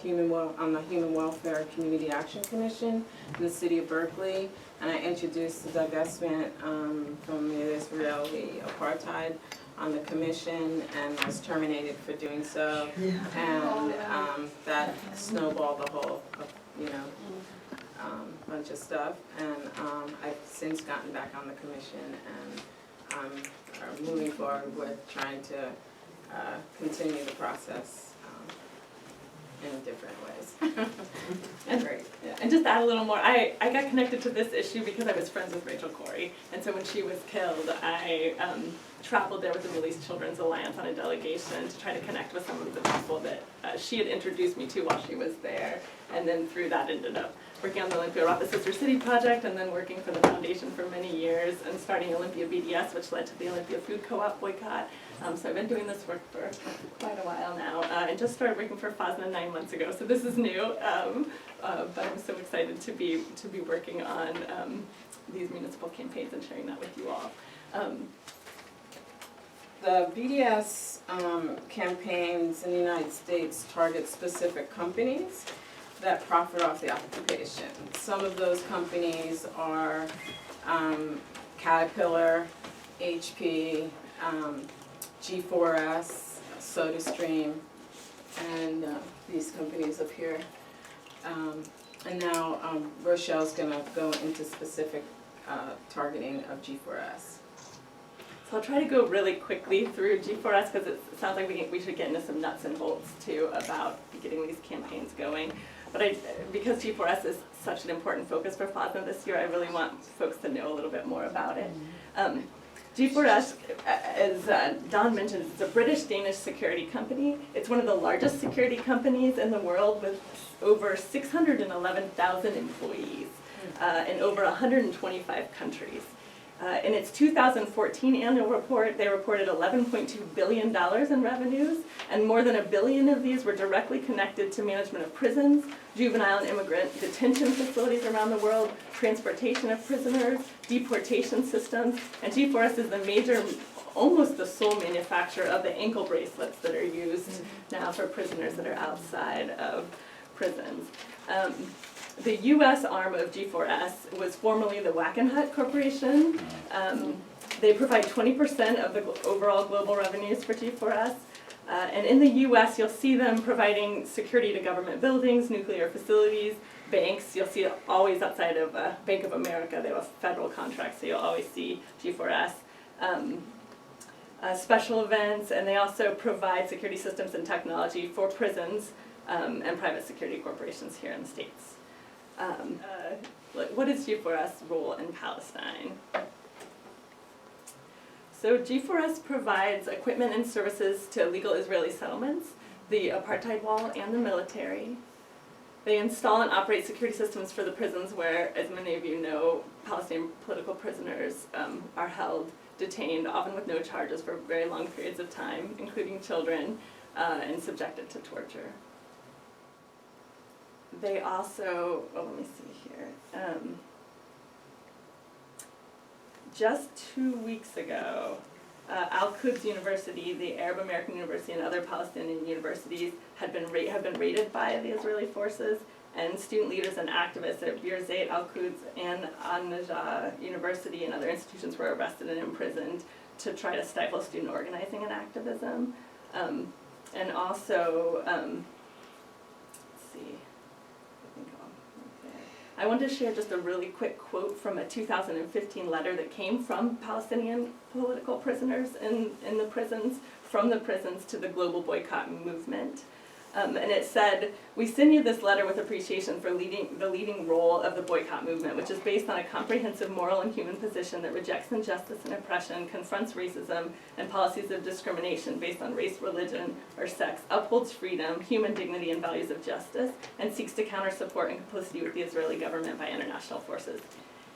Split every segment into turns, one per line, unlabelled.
on the Human Welfare Community Action Commission in the city of Berkeley, and I introduced the divestment from the Israeli apartheid on the commission, and was terminated for doing so. And that snowballed the whole, bunch of stuff. And I've since gotten back on the commission, and I'm moving forward with trying to continue the process in different ways.
And great. Yeah. And just to add a little more, I got connected to this issue because I was friends with Rachel Corrie, and so when she was killed, I traveled there with the Released Children's Alliance on a delegation to try to connect with some of the people that she had introduced me to while she was there, and then through that ended up working on the Olympia Rapid Sister City project, and then working for the foundation for many years, and starting Olympia BDS, which led to the Olympia Food Co-op boycott. So I've been doing this work for quite a while now, and just started working for FOSNA 9 months ago, so this is new, but I'm so excited to be working on these municipal campaigns and sharing that with you all.
The BDS campaigns in the United States target specific companies that profit off the occupation. Some of those companies are Caterpillar, HP, G4S, SodaStream, and these companies up here. And now Rochelle's going to go into specific targeting of G4S.
So I'll try to go really quickly through G4S because it sounds like we should get into some nuts and bolts too about getting these campaigns going. But because G4S is such an important focus for FOSNA this year, I really want folks to know a little bit more about it. G4S, as Don mentioned, it's a British-Danish security company. It's one of the largest security companies in the world with over 611,000 employees in over 125 countries. In its 2014 annual report, they reported $11.2 billion in revenues, and more than $1 billion of these were directly connected to management of prisons, juvenile and immigrant detention facilities around the world, transportation of prisoners, deportation systems, and G4S is the major, almost the sole manufacturer of the ankle bracelets that are used now for prisoners that are outside of prisons. The U.S. arm of G4S was formerly the Wackenhut Corporation. They provide 20% of the overall global revenues for G4S. And in the U.S., you'll see them providing security to government buildings, nuclear facilities, banks. You'll see it always outside of Bank of America. They have a federal contract, so you'll always see G4S. Special events, and they also provide security systems and technology for prisons and private security corporations here in the States. What is G4S' role in Palestine? So G4S provides equipment and services to illegal Israeli settlements, the apartheid wall, and the military. They install and operate security systems for the prisons where, as many of you know, Palestinian political prisoners are held, detained, often with no charges for very long periods of time, including children, and subjected to torture. They also, let me see here. Just 2 weeks ago, Al-Quds University, the Arab American University, and other Palestinian universities have been raided by the Israeli forces, and student leaders and activists at Birzeit, Al-Quds, and An-Najah University and other institutions were arrested and imprisoned to try to stifle student organizing and activism. And also, let's see. I want to share just a really quick quote from a 2015 letter that came from Palestinian political prisoners in the prisons, from the prisons to the global boycott movement. And it said, "We send you this letter with appreciation for the leading role of the boycott movement, which is based on a comprehensive moral and human position that rejects injustice and oppression, confronts racism and policies of discrimination based on race, religion, or sex, upholds freedom, human dignity, and values of justice, and seeks to counter support and complicity with the Israeli government by international forces.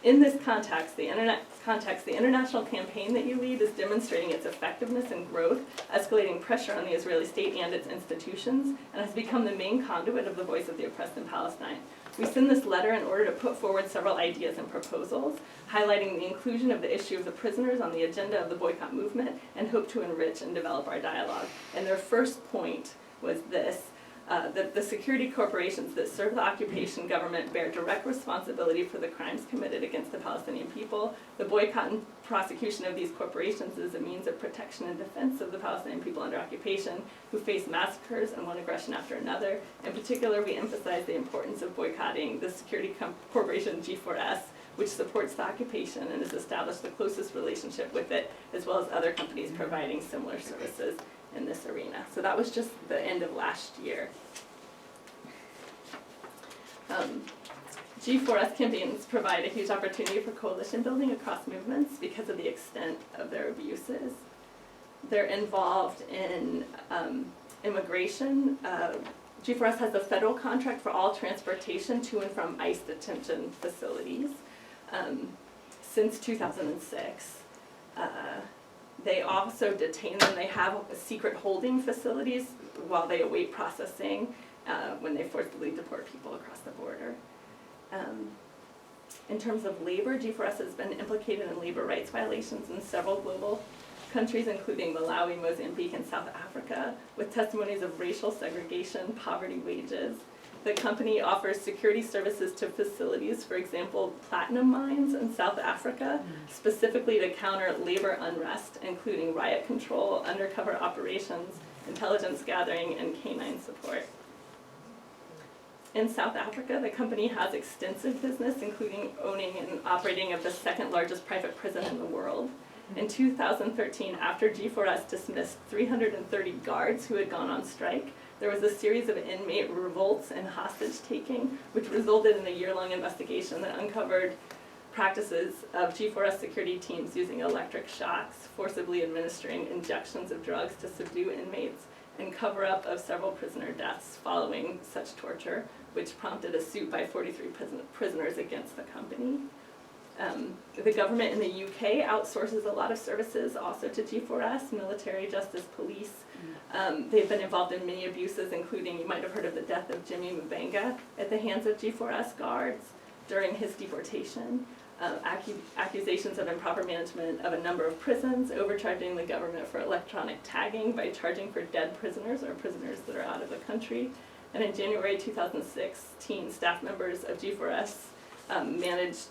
In this context, the international campaign that you lead is demonstrating its effectiveness and growth, escalating pressure on the Israeli state and its institutions, and has become the main conduit of the voice of the oppressed in Palestine. We send this letter in order to put forward several ideas and proposals, highlighting the inclusion of the issue of the prisoners on the agenda of the boycott movement, and hope to enrich and develop our dialogue." And their first point was this: The security corporations that serve the occupation government bear direct responsibility for the crimes committed against the Palestinian people. The boycott and prosecution of these corporations is a means of protection and defense of the Palestinian people under occupation who face massacres and one aggression after another. In particular, we emphasize the importance of boycotting the security corporation G4S, which supports the occupation and has established the closest relationship with it, as well as other companies providing similar services in this arena. So that was just the end of last year. G4S campaigns provide a huge opportunity for coalition building across movements because of the extent of their abuses. They're involved in immigration. G4S has a federal contract for all transportation to and from ICE detention facilities since 2006. They also detain them. They have secret holding facilities while they await processing when they forcibly deport people across the border. In terms of labor, G4S has been implicated in labor rights violations in several global countries, including Malawi, Mozambique, and South Africa, with testimonies of racial segregation, poverty, wages. The company offers security services to facilities, for example, platinum mines in South Africa, specifically to counter labor unrest, including riot control, undercover operations, intelligence gathering, and canine support. In South Africa, the company has extensive business, including owning and operating of the second largest private prison in the world. In 2013, after G4S dismissed 330 guards who had gone on strike, there was a series of inmate revolts and hostage-taking, which resulted in a year-long investigation that uncovered practices of G4S security teams using electric shocks, forcibly administering injections of drugs to subdue inmates, and cover-up of several prisoner deaths following such torture, which prompted a suit by 43 prisoners against the company. The government in the UK outsources a lot of services also to G4S, military, justice, police. They've been involved in many abuses, including, you might have heard of the death of Jimmy Mubenga at the hands of G4S guards during his deportation. Accusations of improper management of a number of prisons, overcharging the government for electronic tagging by charging for dead prisoners or prisoners that are out of the country. And in January 2016, staff members of G4S managed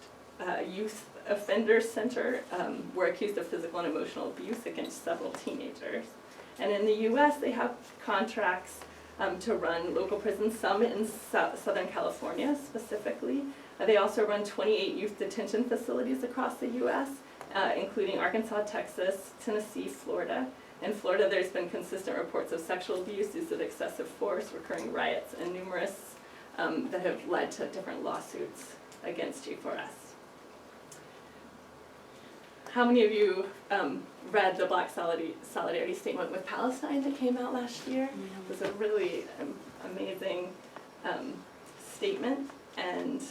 Youth Offender Center were accused of physical and emotional abuse against several teenagers. And in the US, they have contracts to run local prisons, some in Southern California specifically. They also run 28 youth detention facilities across the US, including Arkansas, Texas, Tennessee, Florida. In Florida, there's been consistent reports of sexual abuse, use of excessive force, recurring riots, and numerous that have led to different lawsuits against G4S. How many of you read the Black Solidarity Statement with Palestine that came out last year? It was a really amazing statement, and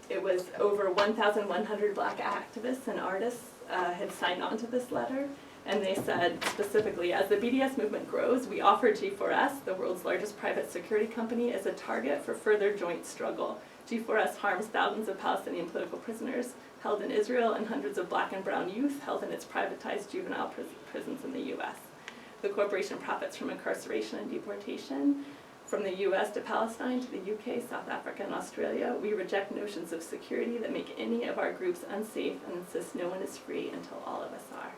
it was over 1,100 Black activists and artists had signed on to this letter, and they said specifically, as the BDS movement grows, we offer G4S, the world's largest private security company, as a target for further joint struggle. G4S harms thousands of Palestinian political prisoners held in Israel and hundreds of Black and brown youth held in its privatized juvenile prisons in the US. The corporation profits from incarceration and deportation. From the US to Palestine to the UK, South Africa, and Australia, we reject notions of security that make any of our groups unsafe and insist no one is free until all of us are.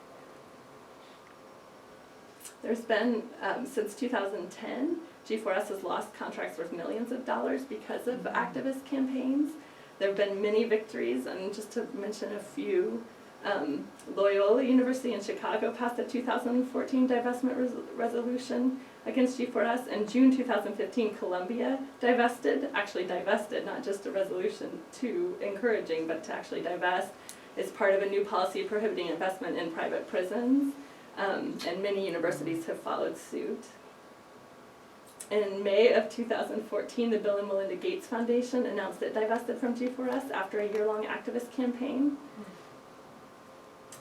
There's been, since 2010, G4S has lost contracts worth millions of dollars because of activist campaigns. There have been many victories, and just to mention a few, Loyola University in Chicago passed a 2014 divestment resolution against G4S. In June 2015, Columbia divested, not just a resolution to encouraging, but to actually divest, as part of a new policy prohibiting investment in private prisons, and many universities have followed suit. In May of 2014, the Bill and Melinda Gates Foundation announced it divested from G4S after a year-long activist campaign.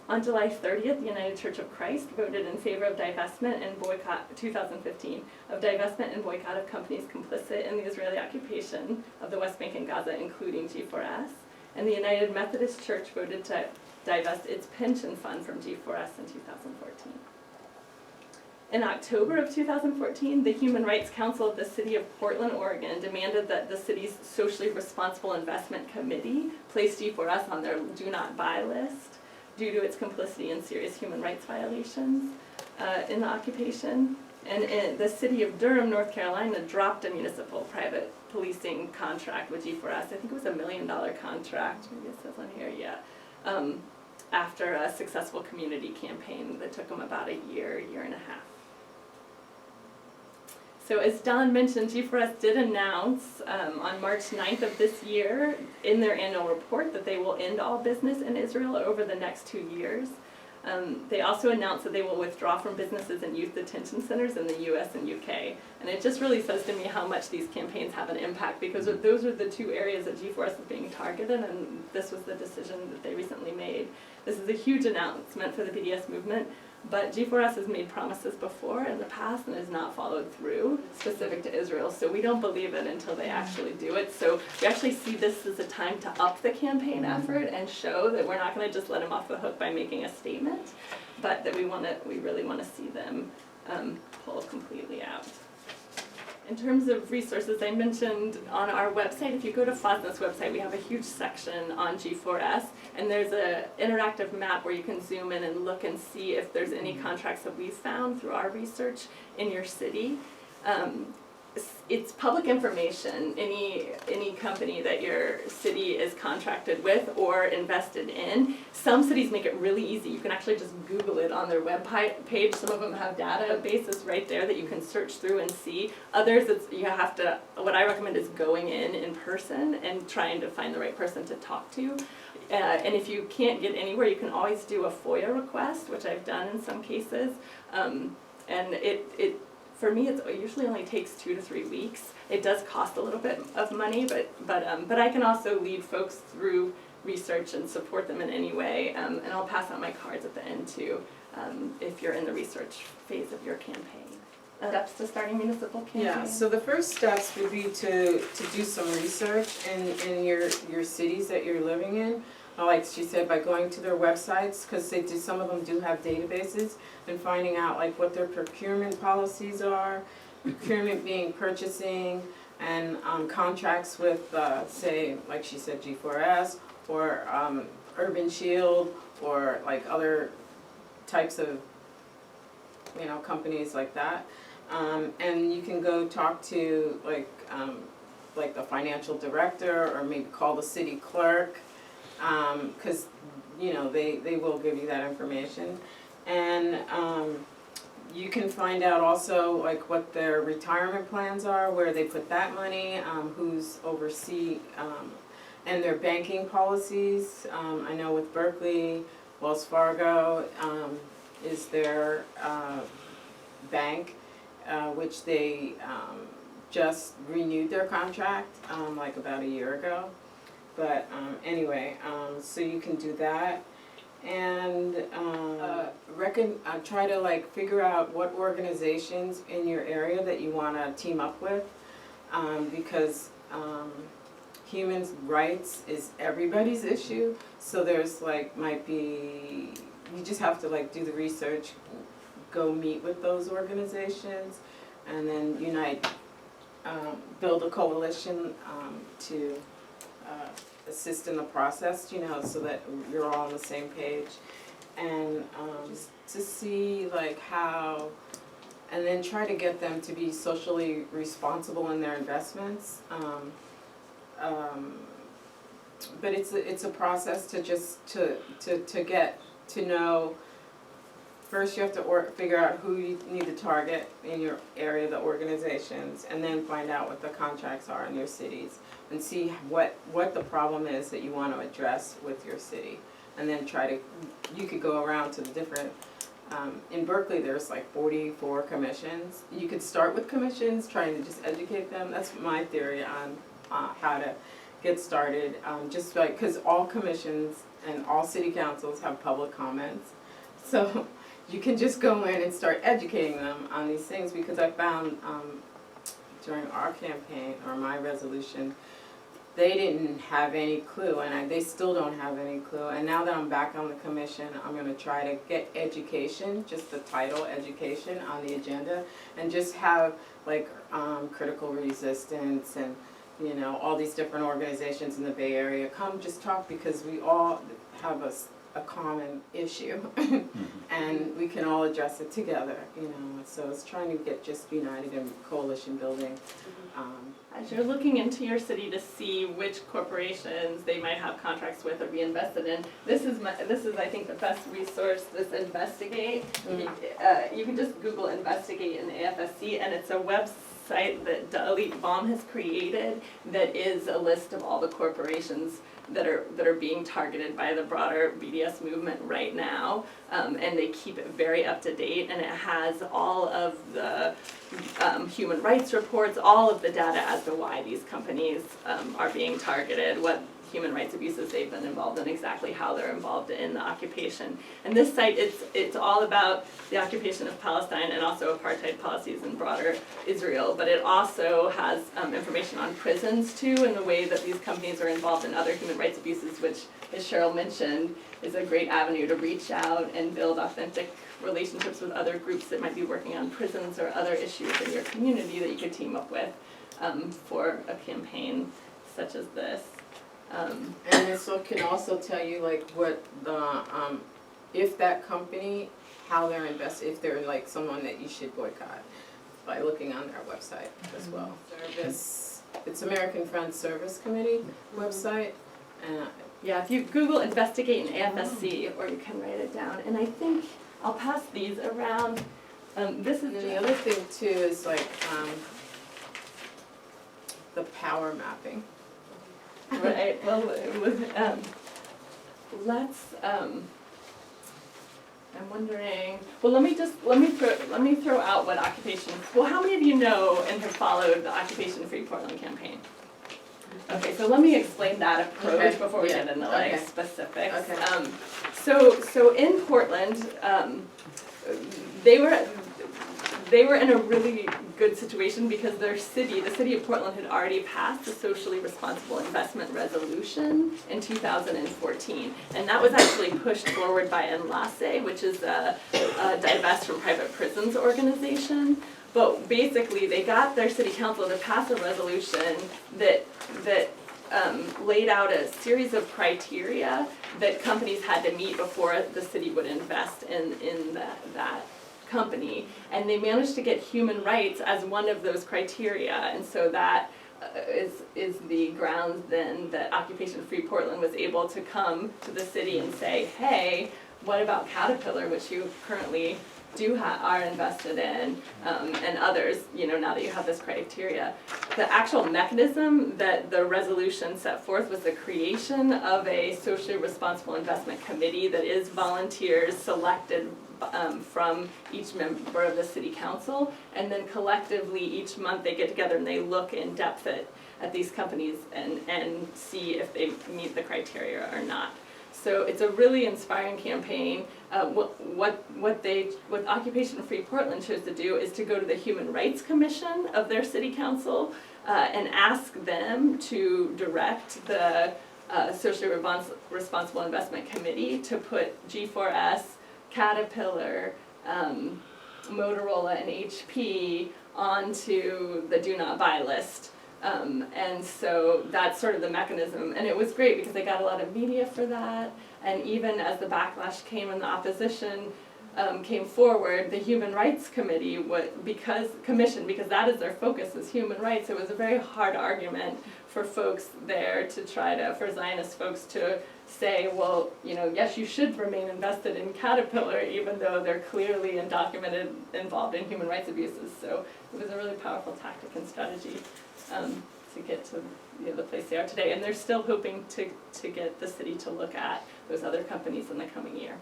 On July 30th, the United Church of Christ voted in favor of divestment and boycott, 2015, of divestment and boycott of companies complicit in the Israeli occupation of the West Bank and Gaza, including G4S. And the United Methodist Church voted to divest its pension fund from G4S in 2014. In October of 2014, the Human Rights Council of the City of Portland, Oregon demanded that the city's Socially Responsible Investment Committee place G4S on their do not buy list due to its complicity in serious human rights violations in the occupation. And the city of Durham, North Carolina dropped a municipal private policing contract with G4S. I think it was $1 million contract, maybe it says on here, yeah. After a successful community campaign that took them about a year and a half. So as Don mentioned, G4S did announce on March 9th of this year in their annual report that they will end all business in Israel over the next 2 years. They also announced that they will withdraw from businesses and youth detention centers in the US and UK. And it just really says to me how much these campaigns have an impact, because those are the 2 areas that G4S is being targeted, and this was the decision that they recently made. This is a huge announcement for the BDS movement, but G4S has made promises before in the past and has not followed through specific to Israel, so we don't believe it until they actually do it. So we actually see this as a time to up the campaign effort and show that we're not going to just let them off the hook by making a statement, but that we really want to see them pull completely out. In terms of resources, I mentioned on our website, if you go to FOSNA's website, we have a huge section on G4S, and there's an interactive map where you can zoom in and look and see if there's any contracts that we've found through our research in your city. It's public information. Any company that your city is contracted with or invested in. Some cities make it really easy. You can actually just Google it on their web page. Some of them have databases right there that you can search through and see. Others, you have to. What I recommend is going in person and trying to find the right person to talk to. And if you can't get anywhere, you can always do a FOIA request, which I've done in some cases. And for me, it usually only takes 2 to 3 weeks. It does cost a little bit of money, but I can also lead folks through research and support them in any way. And I'll pass out my cards at the end too, if you're in the research phase of your campaign. Steps to starting municipal campaign.
Yeah, so the first steps would be to do some research in your cities that you're living in. Like she said, by going to their websites, because some of them do have databases, and finding out like what their procurement policies are, procurement being purchasing, and contracts with, say, like she said, G4S, or Urban Shield, or like other types of, companies like that. And you can go talk to like the financial director, or maybe call the city clerk, because they will give you that information. And you can find out also like what their retirement plans are, where they put that money, who's oversee, and their banking policies. I know with Berkeley, Wells Fargo is their bank, which they just renewed their contract like about a year ago. But anyway, so you can do that, and try to like figure out what organizations in your area that you want to team up with, because human rights is everybody's issue. So there's you just have to like do the research, go meet with those organizations, and then unite, build a coalition to assist in the process, so that you're all on the same page, and just to see like how, and then try to get them to be socially responsible in their investments. But it's a process to just to get to know. First, you have to figure out who you need to target in your area, the organizations, and then find out what the contracts are in your cities, and see what the problem is that you want to address with your city. And then you could go around to the different, in Berkeley there's like 44 commissions. You could start with commissions, trying to just educate them. That's my theory on how to get started. Just like, because all commissions and all city councils have public comments. So you can just go in and start educating them on these things, because I found during our campaign, or my resolution, they didn't have any clue, and they still don't have any clue. And now that I'm back on the commission, I'm gonna try to get education, just the title, education, on the agenda, and just have like critical resistance and, you know, all these different organizations in the Bay Area come just talk, because we all have a common issue and we can all address it together, you know. So it's trying to get just united in coalition building.
As you're looking into your city to see which corporations they might have contracts with or be invested in, this is I think the best resource, this Investigate. You can just Google Investigate in the AFSC, and it's a website that Dalit Baum has created that is a list of all the corporations that are being targeted by the broader BDS movement right now, and they keep it very up to date, and it has all of the human rights reports, all of the data as to why these companies are being targeted, what human rights abuses they've been involved in, exactly how they're involved in the occupation. And this site, it's all about the occupation of Palestine and also apartheid policies in broader Israel, but it also has information on prisons too, and the way that these companies are involved in other human rights abuses, which, as Cheryl mentioned, is a great avenue to reach out and build authentic relationships with other groups that might be working on prisons or other issues in your community that you could team up with for a campaign such as this.
And this can also tell you like what the, if that company, how they're invested, if they're like someone that you should boycott, by looking on their website as well. Service, it's American Friends Service Committee website, and
yeah, if you Google Investigate in AFSC, or you can write it down, and I think I'll pass these around. This is
the other thing too is like the power mapping.
Right. Well, let's. I'm wondering. Well, let me throw out what occupation. Well, how many of you know and have followed the Occupation Free Portland campaign? Okay, so let me explain that approach before we get into like specifics.
Okay.
So in Portland, they were in a really good situation because the city of Portland had already passed a socially responsible investment resolution in 2014. And that was actually pushed forward by Enlace, which is a divest from private prisons organization. But basically they got their city council to pass a resolution that laid out a series of criteria that companies had to meet before the city would invest in that company, and they managed to get human rights as one of those criteria, and so that is the grounds then that Occupation Free Portland was able to come to the city and say, hey, what about Caterpillar, which you currently are invested in, and others, you know, now that you have this criteria. The actual mechanism that the resolution set forth was the creation of a socially responsible investment committee that is volunteers selected from each member of the city council, and then collectively each month they get together and they look in depth at these companies and see if they meet the criteria or not. So it's a really inspiring campaign. What Occupation Free Portland chose to do is to go to the Human Rights Commission of their city council and ask them to direct the Socially Responsible Investment Committee to put G4S, Caterpillar, Motorola, and HP onto the Do Not Buy list. And so that's sort of the mechanism, and it was great because they got a lot of media for that, and even as the backlash came and the opposition came forward, the Human Rights Committee because that is their focus, is human rights. It was a very hard argument for folks there to try to, for Zionist folks to say, well, you know, yes, you should remain invested in Caterpillar even though they're clearly and documented involved in human rights abuses. So it was a really powerful tactic and strategy to get to, you know, the place they are today. And they're still hoping to get the city to look at those other companies in the coming year.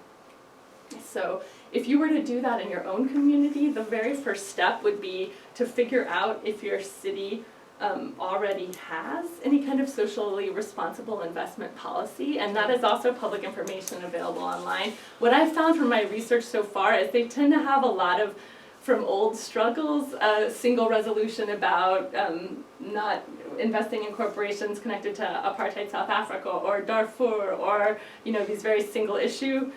So if you were to do that in your own community, the very first step would be to figure out if your city already has any kind of socially responsible investment policy, and that is also public information available online. What I've found from my research so far is they tend to have a lot of from old struggles, a single resolution about not investing in corporations connected to apartheid South Africa or Darfur, or these very single issue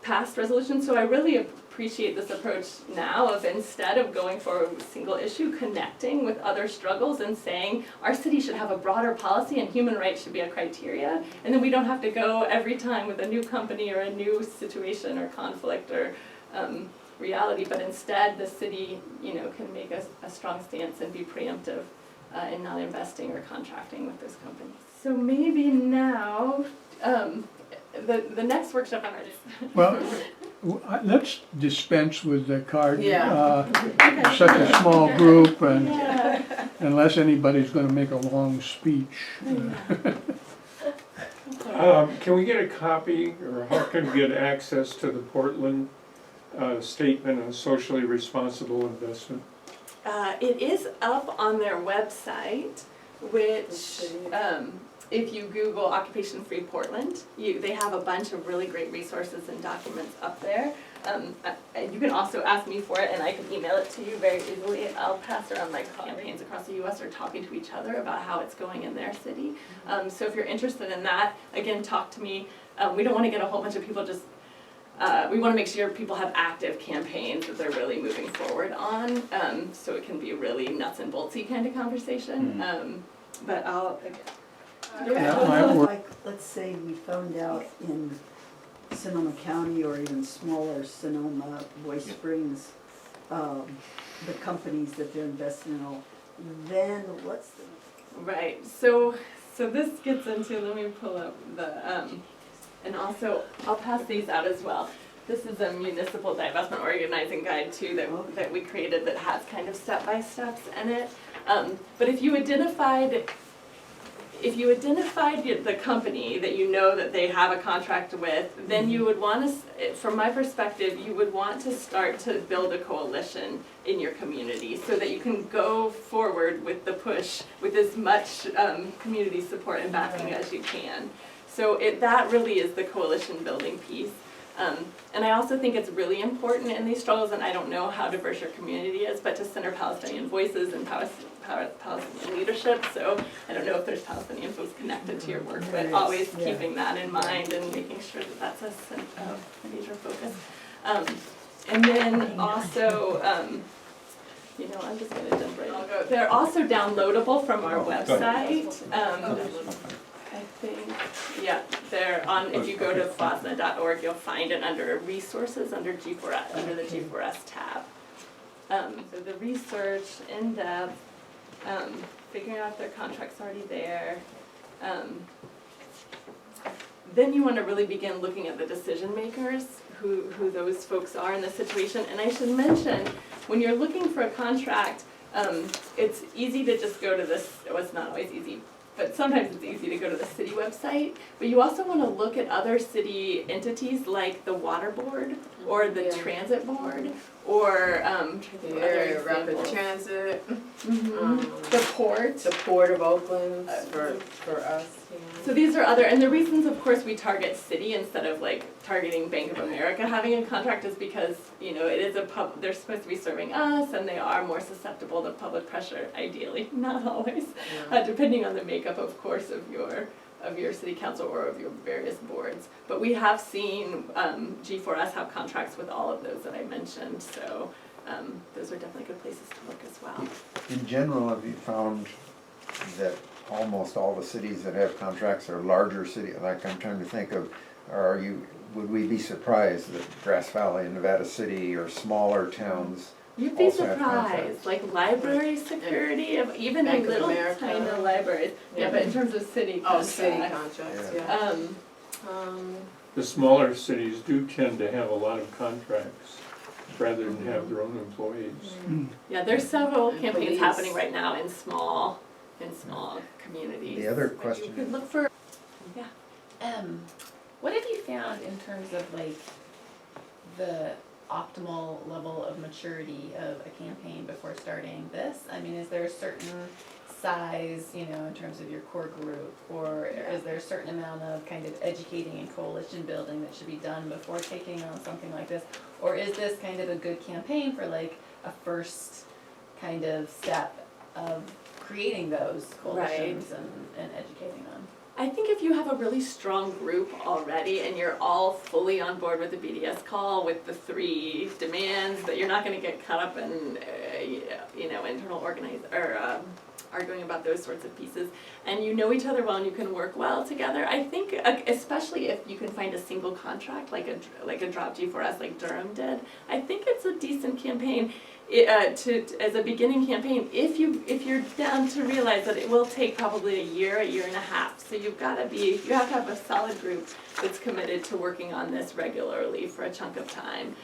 past resolutions. So I really appreciate this approach now of, instead of going for a single issue, connecting with other struggles and saying our city should have a broader policy and human rights should be a criteria, and then we don't have to go every time with a new company or a new situation or conflict or reality, but instead the city can make a strong stance and be preemptive in not investing or contracting with those companies. So maybe now the next workshop I'm ready.
Well, let's dispense with the card.
Yeah.
Such a small group, and
Yeah.
unless anybody's going to make a long speech.
Can we get a copy, or how can we get access to the Portland statement on socially responsible investment?
It is up on their website, which if you Google Occupation Free Portland, they have a bunch of really great resources and documents up there. You can also ask me for it, and I can email it to you very easily. I'll pass around my campaigns across the U.S. are talking to each other about how it's going in their city. So if you're interested in that, again, talk to me. We don't want to get a whole bunch of people just. We want to make sure people have active campaigns that they're really moving forward on, so it can be a really nuts and boltsy kind of conversation. But I'll.
That might work.
Like, let's say we found out in Sonoma County or even smaller Sonoma, Boy Springs, the companies that they're investing in, all, then what's the?
Right. So this gets into. Let me pull up the. And also, I'll pass these out as well. This is a municipal divestment organizing guide too that we created that has kind of step-by-steps in it. But if you identified the company that you know that they have a contract with, then you would want to, from my perspective, you would want to start to build a coalition in your community so that you can go forward with the push with as much community support and backing as you can. So that really is the coalition building piece. And I also think it's really important in these struggles, and I don't know how diverse your community is, but to center Palestinian voices and Palestinian leadership. So I don't know if there's Palestinian folks connected to your work, but always keeping that in mind and making sure that that's a major focus. And then also, I'm just going to jump right in. They're also downloadable from our website. I think, yeah, they're on, if you go to FOSNA.org, you'll find it under resources, under G4S, under the G4S tab. So the research, in depth, figuring out if their contract's already there. Then you want to really begin looking at the decision makers, who those folks are in the situation. And I should mention, when you're looking for a contract, it's easy to just go to this, well, it's not always easy, but sometimes it's easy to go to the city website. But you also want to look at other city entities like the water board or the transit board or
The area rapid transit,
the port.
the Port of Oakland for us. Yeah.
So these are other, and the reasons, of course, we target city instead of like targeting Bank of America having a contract is because, it is they're supposed to be serving us, and they are more susceptible to public pressure, ideally, not always, depending on the makeup, of course, of your city council or of your various boards. But we have seen G4S have contracts with all of those that I mentioned, so those are definitely good places to look as well.
In general, have you found that almost all the cities that have contracts are larger cities? Like, I'm trying to think of, would we be surprised that Grass Valley and Nevada City or smaller towns
You'd be
also have
surprised,
contracts?
like library security, of even
Bank
in
of
little
America.
tiny libraries. Yeah, but in terms of city contracts.
City contracts, yeah.
The smaller cities do tend to have a lot of contracts rather than have their own employees.
Yeah, there's several
And
campaigns
police.
happening right now in small communities.
The other
You
question,
could look for,
Yeah.
what have you found in terms of like the optimal level of maturity of a campaign before starting this? I mean, is there a certain size, you know, in terms of your core group? Or is there a certain amount of kind of educating and coalition building that should be done before taking on something like this? Or is this kind of a good campaign for like a first kind of step of creating those coalitions and educating them?
I think if you have a really strong group already and you're all fully on board with the BDS call with the 3 demands, that you're not going to get caught up in, you know, internal arguing about those sorts of pieces, and you know each other well and you can work well together. I think, especially if you can find a single contract like a drop G4S like Durham did, I think it's a decent campaign. As a beginning campaign, if you're down to realize that it will take probably a year and a half. So you have to have a solid group that's committed to working on this regularly for a chunk of time.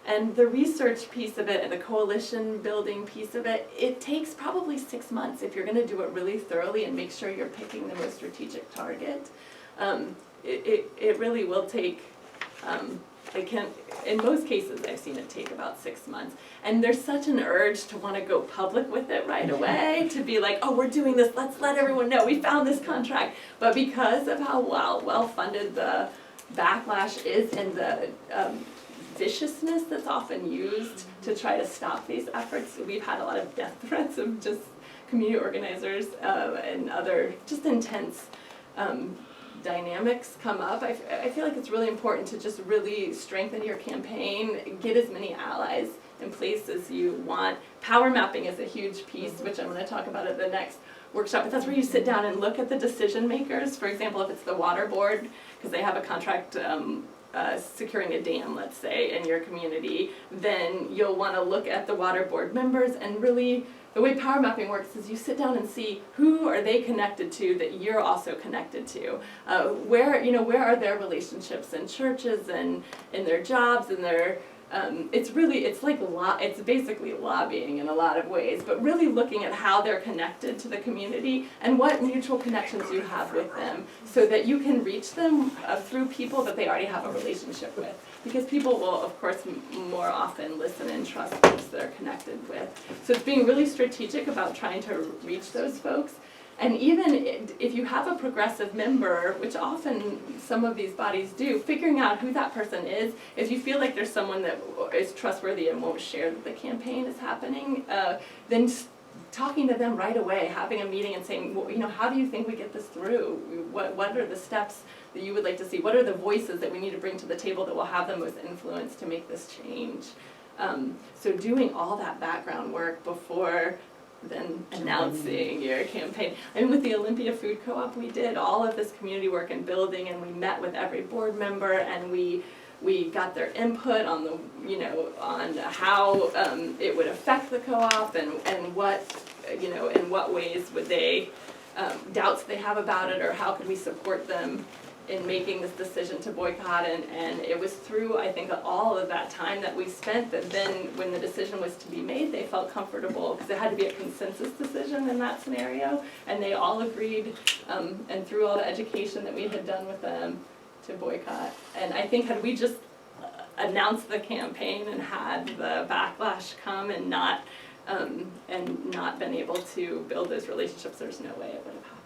And the research piece of it and the coalition building piece of it, it takes probably 6 months if you're going to do it really thoroughly and make sure you're picking the most strategic target. It really will take. In most cases, I've seen it take about 6 months. And there's such an urge to want to go public with it right away, to be like, oh, we're doing this, let's let everyone know, we found this contract. But because of how well funded the backlash is and the viciousness that's often used to try to stop these efforts, we've had a lot of death threats of just community organizers and other just intense dynamics come up. I feel like it's really important to just really strengthen your campaign, get as many allies in place as you want. Power mapping is a huge piece, which I'm going to talk about at the next workshop, but that's where you sit down and look at the decision makers. For example, if it's the water board, because they have a contract securing a dam, let's say, in your community, then you'll want to look at the water board members and really, the way power mapping works is you sit down and see who are they connected to that you're also connected to. Where are their relationships in churches and in their jobs and their it's basically lobbying in a lot of ways, but really looking at how they're connected to the community and what mutual connections you have with them so that you can reach them through people that they already have a relationship with. Because people will, of course, more often listen and trust those they're connected with. So it's being really strategic about trying to reach those folks. And even if you have a progressive member, which often some of these bodies do, figuring out who that person is, if you feel like there's someone that is trustworthy and won't share that the campaign is happening, then talking to them right away, having a meeting and saying, well, you know, how do you think we get this through? What are the steps that you would like to see? What are the voices that we need to bring to the table that will have the most influence to make this change? So doing all that background work before then announcing your campaign. I mean, with the Olympia Food Co-op, we did all of this community work and building, and we met with every board member, and we got their input on the, on how it would affect the co-op and what, in what ways would they, doubts they have about it, or how could we support them in making this decision to boycott. And it was through, I think, all of that time that we spent that then when the decision was to be made, they felt comfortable, because it had to be a consensus decision in that scenario, and they all agreed, and through all the education that we had done with them, to boycott. And I think had we just announced the campaign and had the backlash come and not been able to build those relationships, there's no way it would have happened.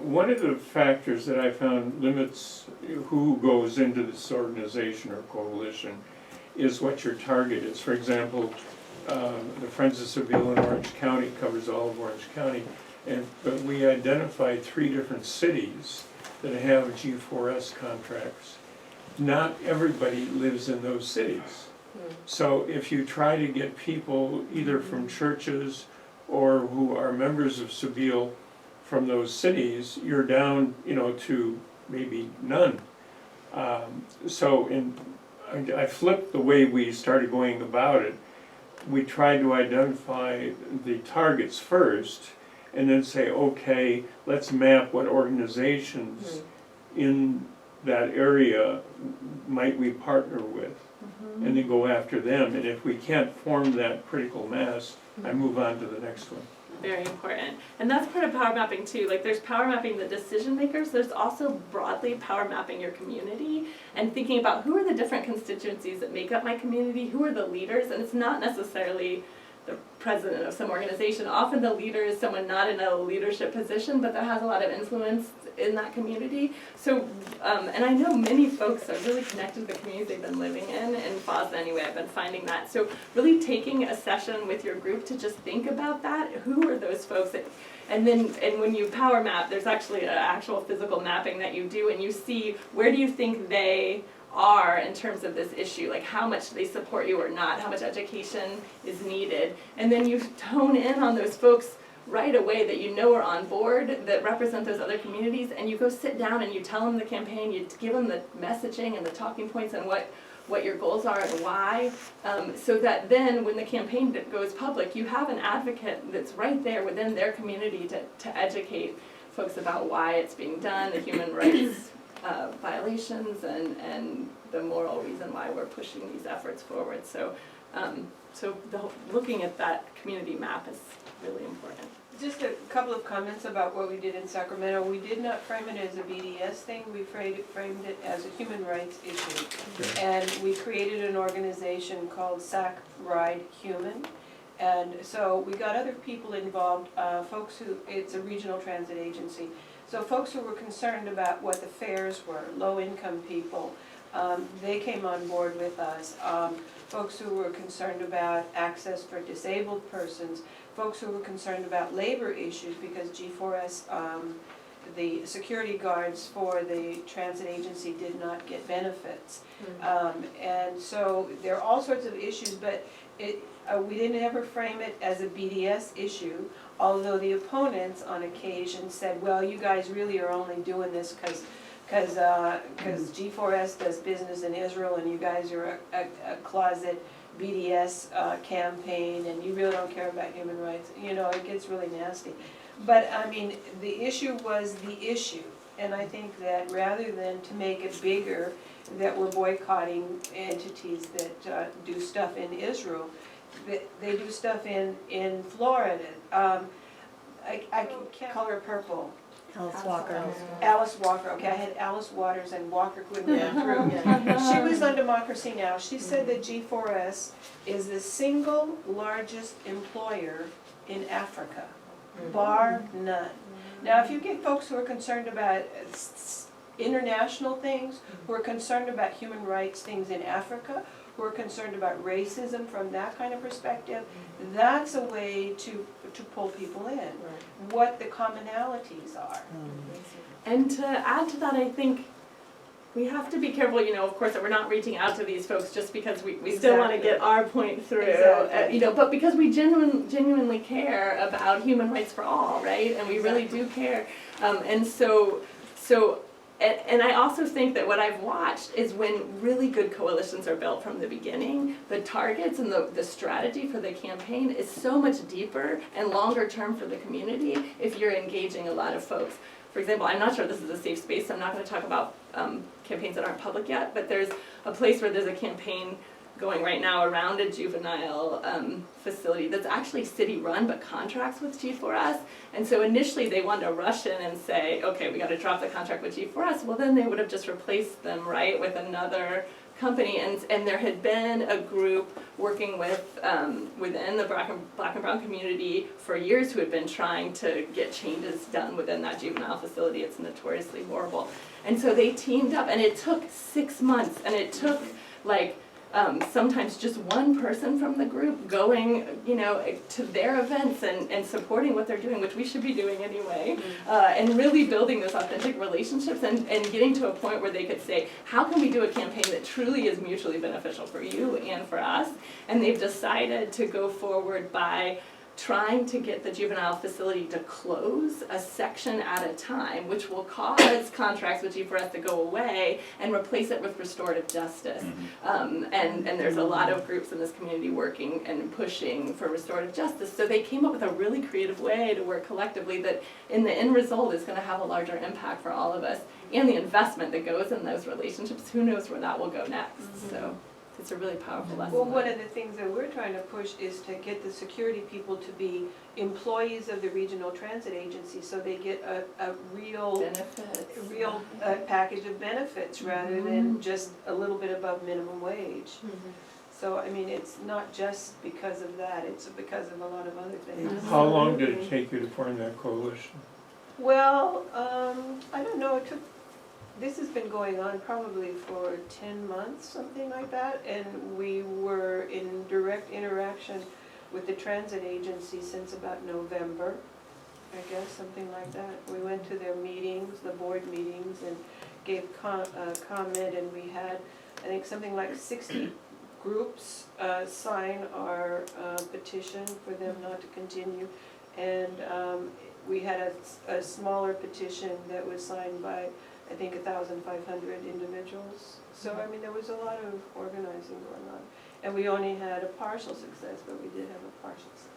One of the factors that I found limits who goes into this organization or coalition is what your target is. For example, the Friends of Seville in Orange County covers all of Orange County, but we identified 3 different cities that have G4S contracts. Not everybody lives in those cities. So if you try to get people either from churches or who are members of Seville from those cities, you're down, to maybe none. I flipped the way we started going about it. We tried to identify the targets first, and then say, okay, let's map what organizations in that area might we partner with, and then go after them. And if we can't form that critical mass, I move on to the next one.
Very important. And that's part of power mapping too. Like, there's power mapping the decision makers, there's also broadly power mapping your community and thinking about who are the different constituencies that make up my community, who are the leaders, and it's not necessarily the president of some organization. Often the leader is someone not in a leadership position, but that has a lot of influence in that community. So, and I know many folks are really connected to the communities they've been living in FOSNA anyway, I've been finding that. So really taking a session with your group to just think about that. Who are those folks that, and when you power map, there's actually an actual physical mapping that you do, and you see where do you think they are in terms of this issue, like how much they support you or not, how much education is needed, and then you hone in on those folks right away that you know are on board, that represent those other communities, and you go sit down and you tell them the campaign, you give them the messaging and the talking points and what your goals are and why, so that then when the campaign goes public, you have an advocate that's right there within their community to educate folks about why it's being done, the human rights violations, and the moral reason why we're pushing these efforts forward. So, looking at that community map is really important.
Just a couple of comments about what we did in Sacramento. We did not frame it as a BDS thing, we framed it as a human rights issue.
Okay.
And we created an organization called Sac Ride Human. And so we got other people involved, folks who, it's a regional transit agency. So folks who were concerned about what the fares were, low-income people, they came on board with us. Folks who were concerned about access for disabled persons, folks who were concerned about labor issues because G4S, the security guards for the transit agency did not get benefits. And so there are all sorts of issues, but we didn't ever frame it as a BDS issue, although the opponents on occasion said, well, you guys really are only doing this because G4S does business in Israel and you guys are a closet BDS campaign and you really don't care about human rights. You know, it gets really nasty. But I mean, the issue was the issue. And I think that rather than to make it bigger, that we're boycotting entities that do stuff in Israel, they do stuff in Florida. I can't call her purple.
Alice Walker.
Alice Walker, okay, I had Alice Waters and Walker couldn't get through. She was on Democracy Now! She said that G4S is the single largest employer in Africa, bar none. Now, if you get folks who are concerned about international things, who are concerned about human rights things in Africa, who are concerned about racism from that kind of perspective, that's a way to pull people in, what the commonalities are.
And to add to that, I think we have to be careful, you know, of course, that we're not reaching out to these folks just because we still want to get our point through,
Exactly.
you know, but because we genuinely care about human rights for all, right? And we really do care. And so I also think that what I've watched is when really good coalitions are built from the beginning, the targets and the strategy for the campaign is so much deeper and longer term for the community if you're engaging a lot of folks. For example, I'm not sure this is a safe space, so I'm not going to talk about campaigns that aren't public yet, but there's a place where there's a campaign going right now around a juvenile facility that's actually city-run but contracts with G4S. And so initially they wanted to rush in and say, okay, we got to drop the contract with G4S. Well, then they would have just replaced them, right, with another company. And there had been a group working with within the black and brown community for years who had been trying to get changes done within that juvenile facility. It's notoriously horrible. And so they teamed up, and it took 6 months, and it took like sometimes just one person from the group going, you know, to their events and supporting what they're doing, which we should be doing anyway, and really building those authentic relationships and getting to a point where they could say, how can we do a campaign that truly is mutually beneficial for you and for us? And they've decided to go forward by trying to get the juvenile facility to close a section at a time, which will cause contracts with G4S to go away and replace it with restorative justice. And there's a lot of groups in this community working and pushing for restorative justice. So they came up with a really creative way to work collectively that in the end result is going to have a larger impact for all of us. And the investment that goes in those relationships, who knows where that will go next. So it's a really powerful lesson.
Well, one of the things that we're trying to push is to get the security people to be employees of the regional transit agency, so they get a real
benefits,
package of benefits rather than just a little bit above minimum wage. So, I mean, it's not just because of that, it's because of a lot of other things.
How long did it take you to form that coalition?
Well, I don't know, this has been going on probably for 10 months, something like that, and we were in direct interaction with the transit agency since about November, I guess, something like that. We went to their meetings, the board meetings, and gave comment, and we had, I think, something like 60 groups sign our petition for them not to continue. And we had a smaller petition that was signed by, I think, 1,500 individuals. So, I mean, there was a lot of organizing going on. And we only had a partial success, but we did have a partial success.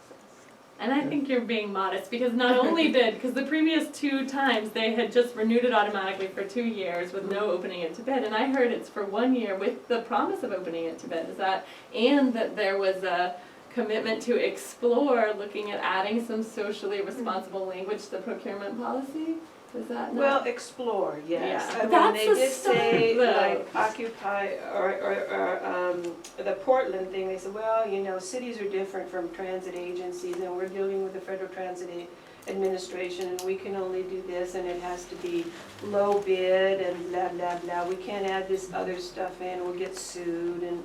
And I think you're being modest, because not only because the previous 2 times they had just renewed it automatically for 2 years with no opening it to bid, and I heard it's for 1 year with the promise of opening it to bid. Is that, and that there was a commitment to explore looking at adding some socially responsible language to the procurement policy? Is that not?
Well, explore, yes.
Yeah.
I mean,
That's
they
the
did say,
start, though.
like, occupy, or the Portland thing, they said, well, you know, cities are different from transit agencies, and we're dealing with the Federal Transit Administration, and we can only do this, and it has to be low bid, and blah, blah, blah. We can't add this other stuff in, we'll get sued, and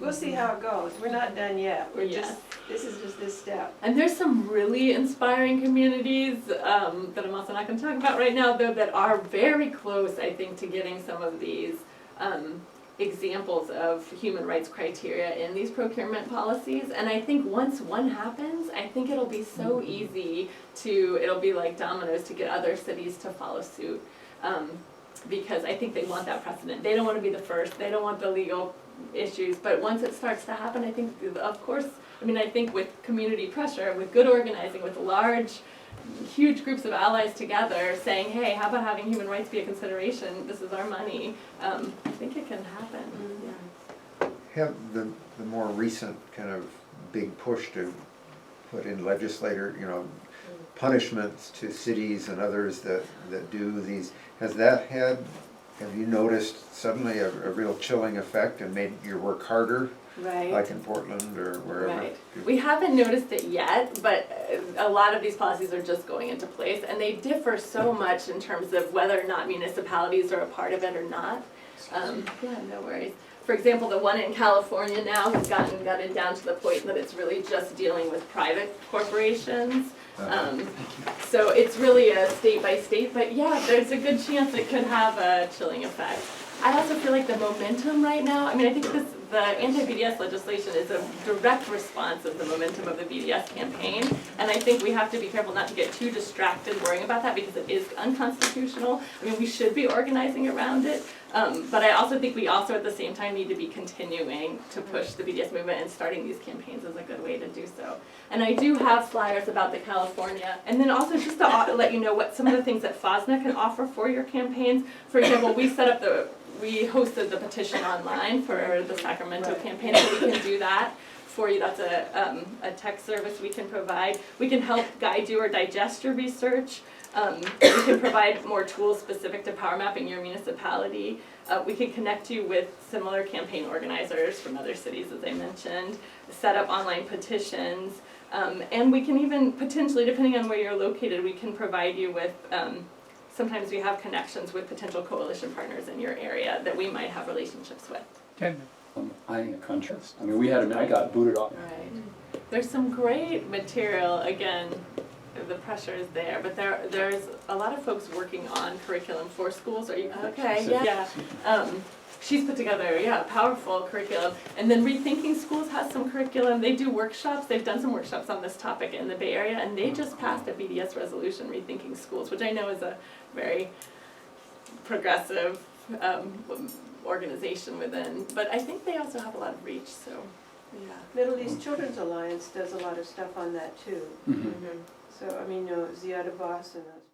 we'll see how it goes. We're not done yet. We're just, this is just this step.
And there's some really inspiring communities that I'm also not going to talk about right now, though, that are very close, I think, to getting some of these examples of human rights criteria in these procurement policies. And I think once one happens, I think it'll be so easy it'll be like dominoes to get other cities to follow suit. Because I think they want that precedent. They don't want to be the first, they don't want the legal issues, but once it starts to happen, I think, of course, I think with community pressure, with good organizing, with huge groups of allies together saying, hey, how about having human rights be a consideration? This is our money. I think it can happen. Yeah.
Have the more recent kind of big push to put in punishments to cities and others that do these, have you noticed suddenly a real chilling effect and made your work harder?
Right.
Like in Portland or wherever?
Right. We haven't noticed it yet, but a lot of these policies are just going into place, and they differ so much in terms of whether or not municipalities are a part of it or not. Yeah, no worries. For example, the one in California now has gotten down to the point that it's really just dealing with private corporations. So it's really a state by state, but yeah, there's a good chance it could have a chilling effect. I also feel like the momentum right now, I think the anti-BDS legislation is a direct response of the momentum of the BDS campaign, and I think we have to be careful not to get too distracted worrying about that because it is unconstitutional. We should be organizing around it, but I also think we also at the same time need to be continuing to push the BDS movement, and starting these campaigns is a good way to do so. And I do have flyers about the California, and then also just to let you know what some of the things that FOSNA can offer for your campaigns. For example, we hosted the petition online for the Sacramento campaign, so we can do that for you. That's a tech service we can provide. We can help guide you or digest your research. We can provide more tools specific to power mapping your municipality. We can connect you with similar campaign organizers from other cities, as I mentioned, set up online petitions, and we can even potentially, depending on where you're located, we can provide you with sometimes we have connections with potential coalition partners in your area that we might have relationships with.
I contrast. I got booted off.
Right. There's some great material. Again, the pressure is there, but there's a lot of folks working on curriculum for schools. Are you okay? Yeah. She's put together, a powerful curriculum. And then Rethinking Schools has some curriculum. They do workshops. They've done some workshops on this topic in the Bay Area, and they just passed a BDS resolution, Rethinking Schools, which I know is a very progressive organization within. But I think they also have a lot of reach, so yeah.
Middle East Children's Alliance does a lot of stuff on that too.
Mm-hmm.
So, Ziada Boss and those